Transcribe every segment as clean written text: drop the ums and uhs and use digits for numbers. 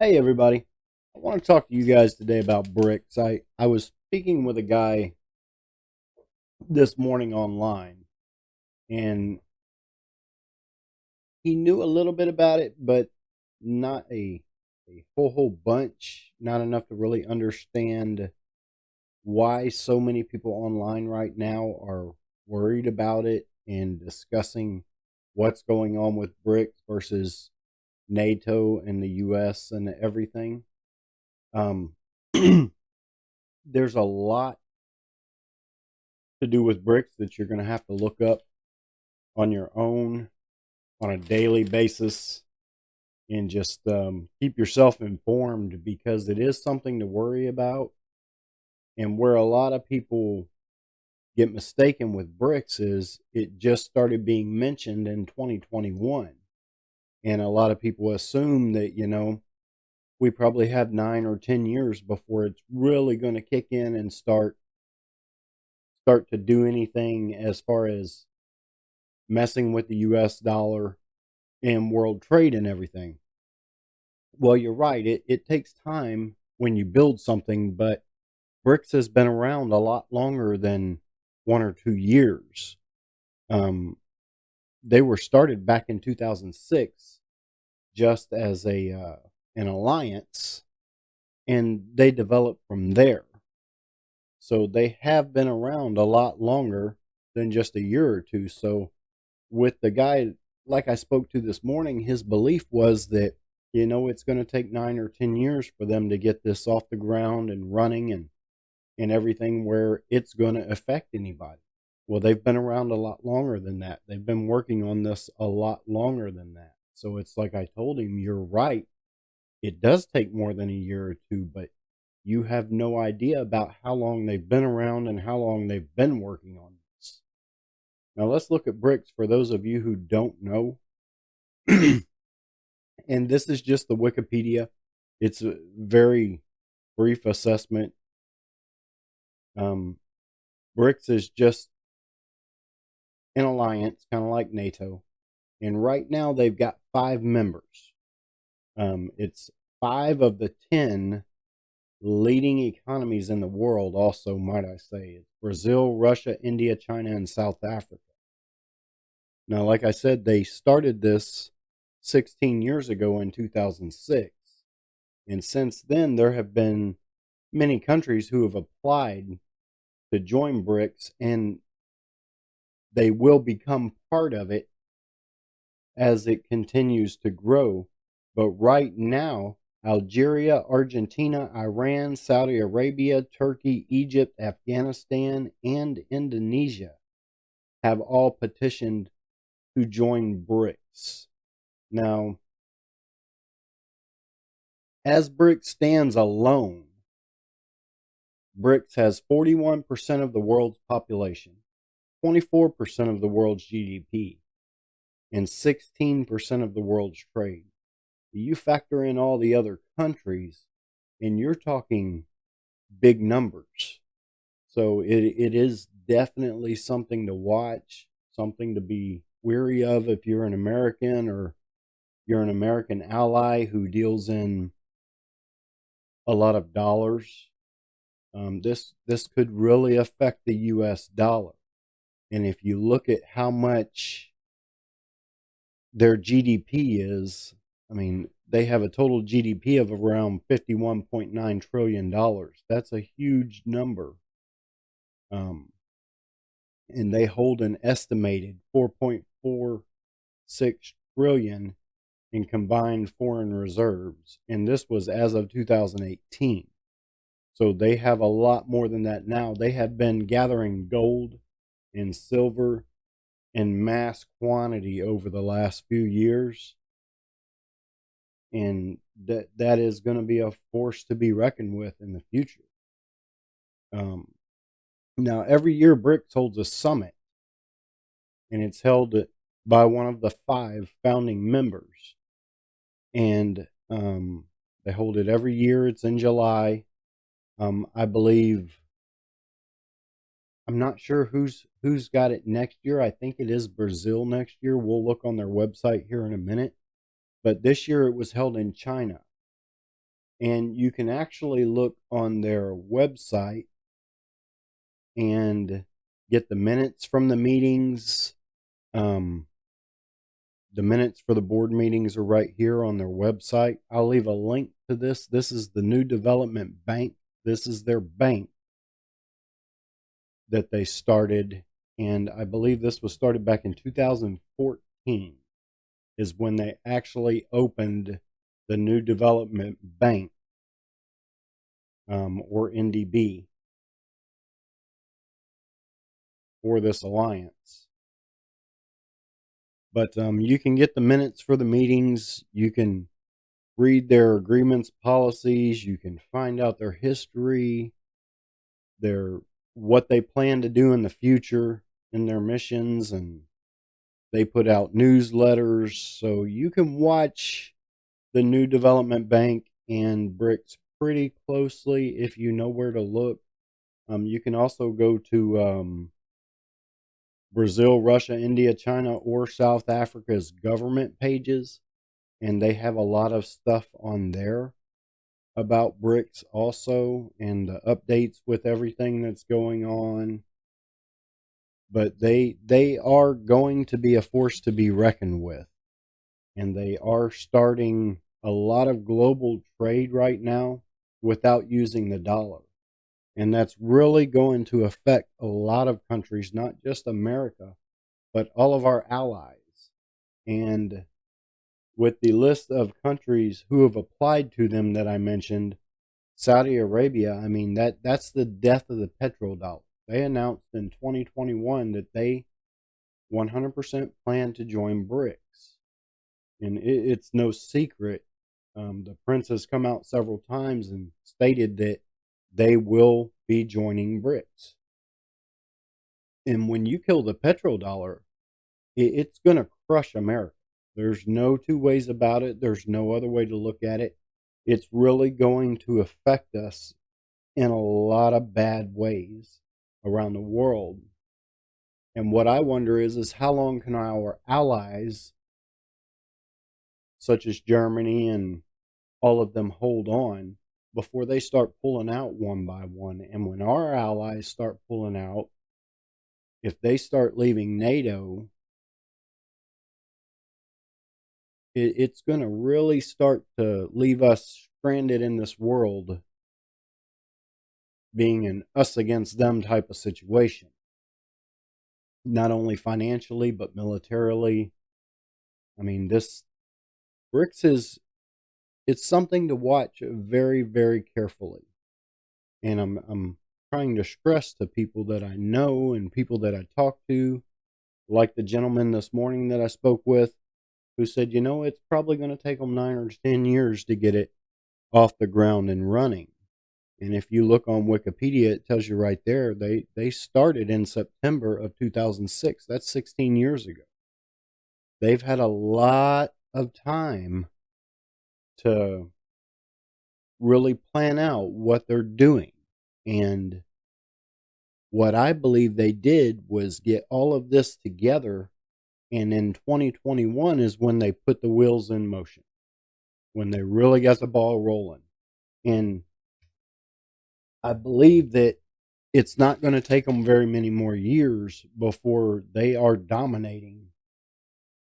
Hey everybody. I want to talk to you guys today about BRICS. I was speaking with a guy this morning online, and he knew a little bit about it, but not a whole bunch, not enough to really understand why so many people online right now are worried about it and discussing what's going on with BRICS versus NATO and the US and everything. Um, there's a lot to do with BRICS that you're going to have to look up on your own on a daily basis and just keep yourself informed because it is something to worry about. And where a lot of people get mistaken with BRICS is it just started being mentioned in 2021. And a lot of people assume that, we probably have 9 or 10 years before it's really going to kick in and start to do anything as far as messing with the US dollar and world trade and everything. Well, you're right. It takes time when you build something, but BRICS has been around a lot longer than 1 or 2 years. Um, they were started back in 2006 just as an alliance, and they developed from there. So they have been around a lot longer than just a year or two. So with the guy like I spoke to this morning, his belief was that it's going to take 9 or 10 years for them to get this off the ground and running and everything where it's going to affect anybody. Well, they've been around a lot longer than that. They've been working on this a lot longer than that. So it's like I told him, you're right. It does take more than a year or two, but you have no idea about how long they've been around and how long they've been working on this. Now let's look at BRICS for those of you who don't know. And this is just the Wikipedia. It's a very brief assessment. BRICS is just an alliance, kind of like NATO. And right now they've got 5 members. It's 5 of the 10 leading economies in the world, also, might I say. It's Brazil, Russia, India, China, and South Africa. Now, like I said, they started this 16 years ago in 2006. And since then, there have been many countries who have applied to join BRICS, and they will become part of it as it continues to grow. But right now, Algeria, Argentina, Iran, Saudi Arabia, Turkey, Egypt, Afghanistan, and Indonesia have all petitioned to join BRICS. Now, as BRICS stands alone, BRICS has 41% of the world's population, 24% of the world's GDP, and 16% of the world's trade. You factor in all the other countries, and you're talking big numbers. So it is definitely something to watch, something to be wary of if you're an American or you're an American ally who deals in a lot of dollars. This could really affect the U.S. dollar. And if you look at how much their GDP is, I mean, they have a total GDP of around $51.9 trillion. That's a huge number. And they hold an estimated 4.46 trillion in combined foreign reserves. And this was as of 2018. So they have a lot more than that now. They have been gathering gold and silver in mass quantity over the last few years. And that is going to be a force to be reckoned with in the future. Now, every year BRICS holds a summit, and it's held by one of the 5 founding members. And they hold it every year. It's in July. I believe, I'm not sure who's got it next year. I think it is Brazil next year. We'll look on their website here in a minute. But this year it was held in China. And you can actually look on their website and get the minutes from the meetings. The minutes for the board meetings are right here on their website. I'll leave a link to this. This is the New Development Bank. This is their bank that they started. And I believe this was started back in 2014 is when they actually opened the New Development Bank, or NDB, for this alliance. But you can get the minutes for the meetings. You can read their agreements, policies. You can find out their history, what they plan to do in the future in their missions, and they put out newsletters. So you can watch the New Development Bank and BRICS pretty closely if you know where to look. You can also go to Brazil, Russia, India, China, or South Africa's government pages, and they have a lot of stuff on there about BRICS also, and the updates with everything that's going on. But they are going to be a force to be reckoned with, and they are starting a lot of global trade right now without using the dollar. And that's really going to affect a lot of countries, not just America, but all of our allies. And with the list of countries who have applied to them that I mentioned, Saudi Arabia, I mean, that's the death of the petrodollar. They announced in 2021 that they 100% plan to join BRICS. And it's no secret. The prince has come out several times and stated that they will be joining BRICS. And when you kill the petrodollar, it's going to crush America. There's no two ways about it. There's no other way to look at it. It's really going to affect us in a lot of bad ways around the world. And what I wonder is how long can our allies, such as Germany and all of them, hold on before they start pulling out one by one? And when our allies start pulling out, if they start leaving NATO, it's going to really start to leave us stranded in this world, being an us against them type of situation. Not only financially, but militarily. I mean, this BRICS it's something to watch very, very carefully. And I'm trying to stress to people that I know and people that I talk to, like the gentleman this morning that I spoke with, who said, it's probably going to take them 9 or 10 years to get it off the ground and running. And if you look on Wikipedia, it tells you right there, they started in September of 2006. That's 16 years ago. They've had a lot of time to really plan out what they're doing. And what I believe they did was get all of this together. And in 2021 is when they put the wheels in motion, when they really got the ball rolling. And I believe that it's not going to take them very many more years before they are dominating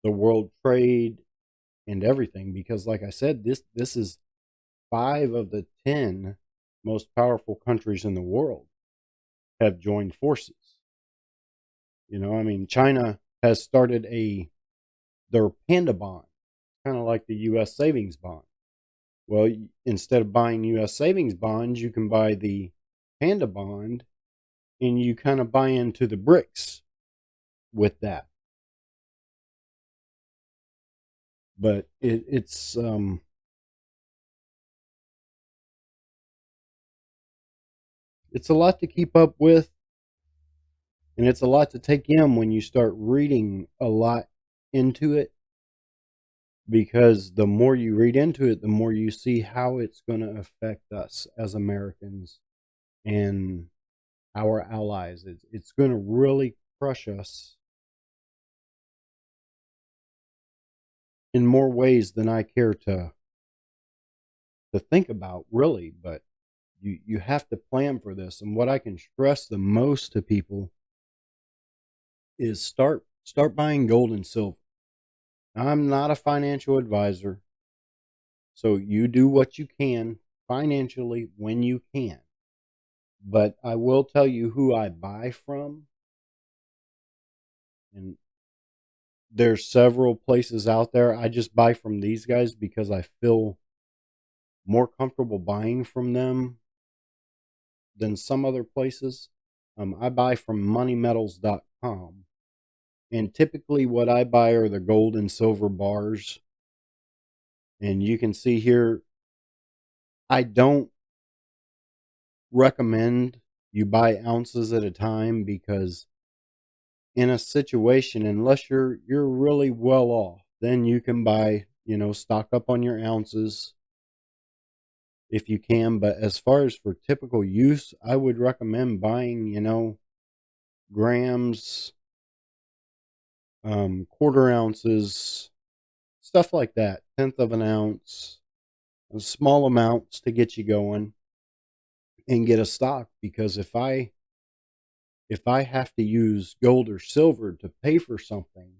the world trade and everything. Because like I said, this is 5 of the 10 most powerful countries in the world have joined forces. I mean, China has started their panda bond, kind of like the U.S. savings bond. Well, instead of buying U.S. savings bonds, you can buy the panda bond, and you kind of buy into the BRICS with that. But it's a lot to keep up with, and it's a lot to take in when you start reading a lot into it. Because the more you read into it, the more you see how it's going to affect us as Americans and our allies. It's going to really crush us in more ways than I care to to think about, really. But you have to plan for this. And what I can stress the most to people is start buying gold and silver. I'm not a financial advisor, so you do what you can financially when you can. But I will tell you who I buy from, and there's several places out there. I just buy from these guys because I feel more comfortable buying from them than some other places. I buy from moneymetals.com. And typically what I buy are the gold and silver bars. And you can see here, I don't recommend you buy ounces at a time, because in a situation, unless you're really well off, then you can buy, stock up on your ounces if you can. But as far as for typical use, I would recommend buying, grams, quarter ounces, stuff like that, tenth of an ounce, small amounts to get you going and get a stock. Because if I have to use gold or silver to pay for something,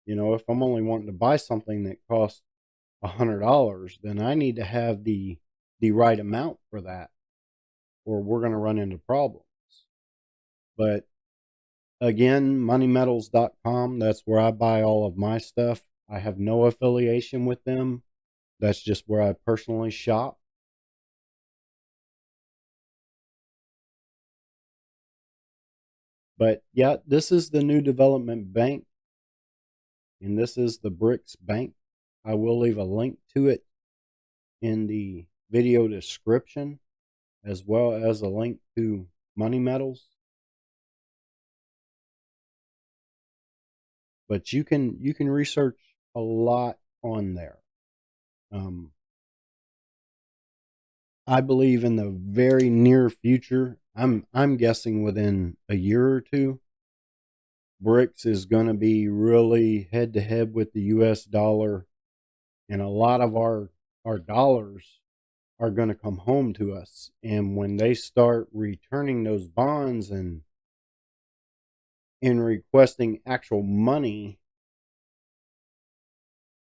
if I'm only wanting to buy something that costs $100, then I need to have the right amount for that, or we're going to run into problems. But again, moneymetals.com, that's where I buy all of my stuff. I have no affiliation with them. That's just where I personally shop. But yeah, this is the new development bank, and this is the BRICS Bank. I will leave a link to it in the video description, as well as a link to Money Metals. But you can research a lot on there. I believe in the very near future, I'm guessing within a year or two, BRICS is going to be really head to head with the US dollar, and a lot of our dollars are going to come home to us. And when they start returning those bonds and requesting actual money,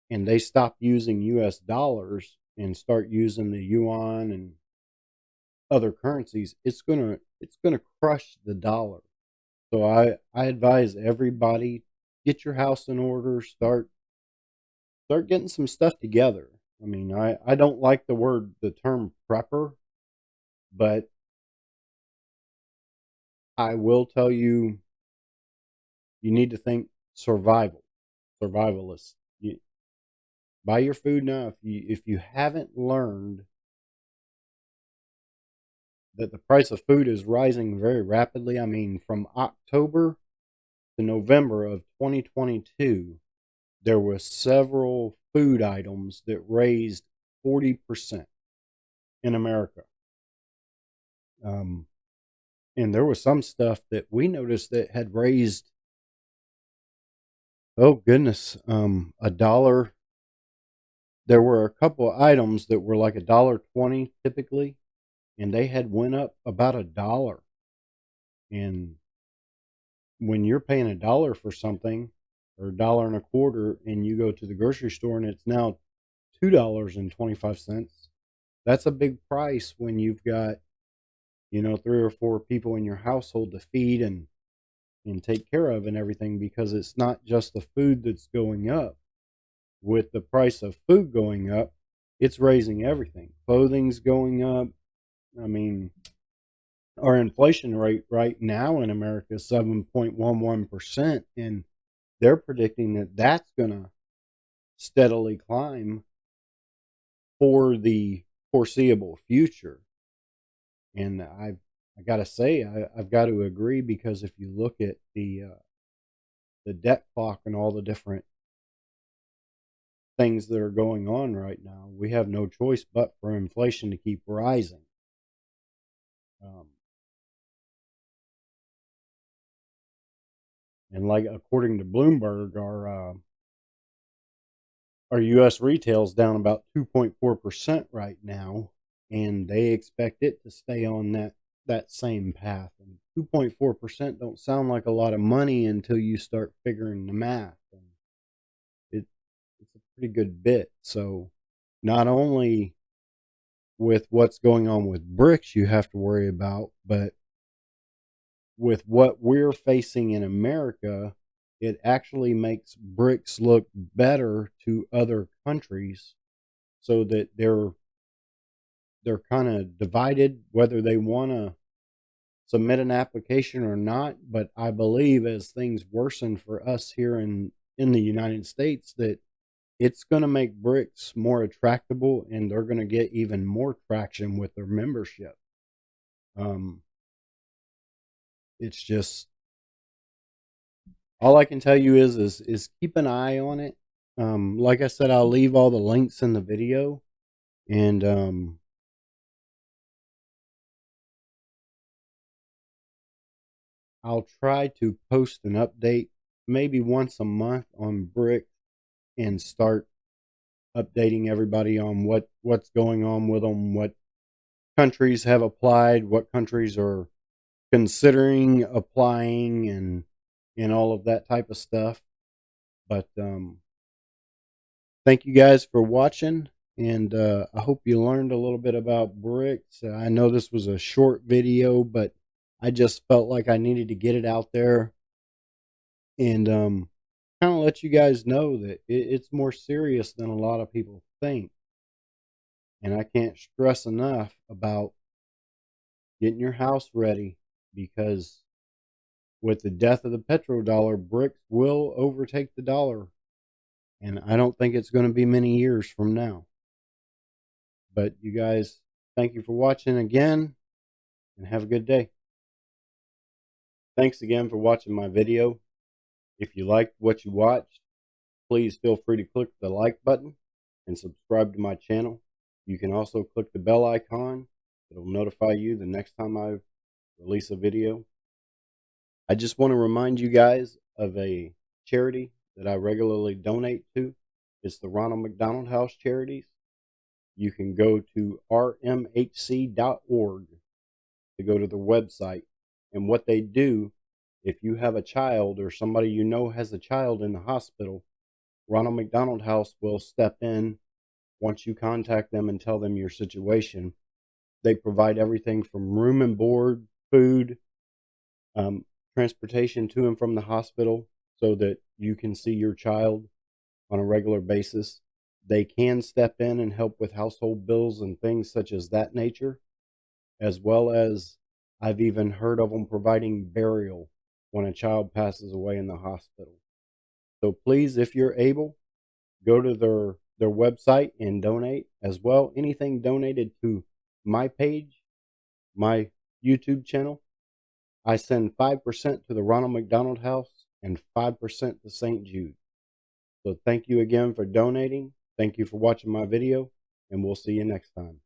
and they stop using US dollars and start using the yuan and other currencies, it's gonna crush the dollar. So I advise everybody, get your house in order, start getting some stuff together. I mean, I don't like the term prepper, but I will tell you, you need to think survivalist. Buy your food now. If you haven't learned that the price of food is rising very rapidly, I mean, from October to November of 2022, there were several food items that raised 40% in America. And there was some stuff that we noticed that had raised, oh goodness, a dollar. There were a couple of items that were like $1.20 typically, and they had went up about $1. And when you're paying $1 for something, or $1.25, and you go to the grocery store and it's now $2.25, that's a big price when you've got, 3 or 4 people in your household to feed and take care of and everything. Because it's not just the food that's going up. With the price of food going up, it's raising everything. Clothing's going up. I mean, our inflation rate right now in America is 7.11%, and they're predicting that that's going to steadily climb for the foreseeable future. And I got to say, I've got to agree, because if you look at the debt clock and all the different things that are going on right now, we have no choice but for inflation to keep rising. And like according to Bloomberg, our U.S. retail's down about 2.4% right now, and they expect it to stay on that same path. And 2.4% don't sound like a lot of money until you start figuring the math. And it's a pretty good bit. So not only with what's going on with BRICS you have to worry about, but with what we're facing in America, it actually makes BRICS look better to other countries, so that they're kind of divided whether they want to submit an application or not. But I believe as things worsen for us here in the United States, that it's going to make BRICS more attractable, and they're going to get even more traction with their membership. It's just, all I can tell you is keep an eye on it. Like I said, I'll leave all the links in the video, and I'll try to post an update maybe once a month on BRICS, and start updating everybody on what's going on with them, what countries have applied, what countries are considering applying, and all of that type of stuff. But thank you guys for watching, and I hope you learned a little bit about BRICS. I know this was a short video, but I just felt like I needed to get it out there, and kind of let you guys know that it's more serious than a lot of people think. And I can't stress enough about getting your house ready, because with the death of the petrodollar, BRICS will overtake the dollar. And I don't think it's going to be many years from now. But you guys, thank you for watching again, and have a good day. Thanks again for watching my video. If you liked what you watched, please feel free to click the like button and subscribe to my channel. You can also click the bell icon. It'll notify you the next time I release a video. I just want to remind you guys of a charity that I regularly donate to. It's the Ronald McDonald House Charities. You can go to rmhc.org to go to their website. And what they do, if you have a child or somebody you know has a child in the hospital, Ronald McDonald House will step in once you contact them and tell them your situation. They provide everything from room and board, food, transportation to and from the hospital, so that you can see your child on a regular basis. They can step in and help with household bills and things such as that nature, as well as I've even heard of them providing burial when a child passes away in the hospital. So please, if you're able, go to their website and donate as well. Anything donated to my page, my YouTube channel, I send 5% to the Ronald McDonald House and 5% to St. Jude. So thank you again for donating. Thank you for watching my video, and we'll see you next time.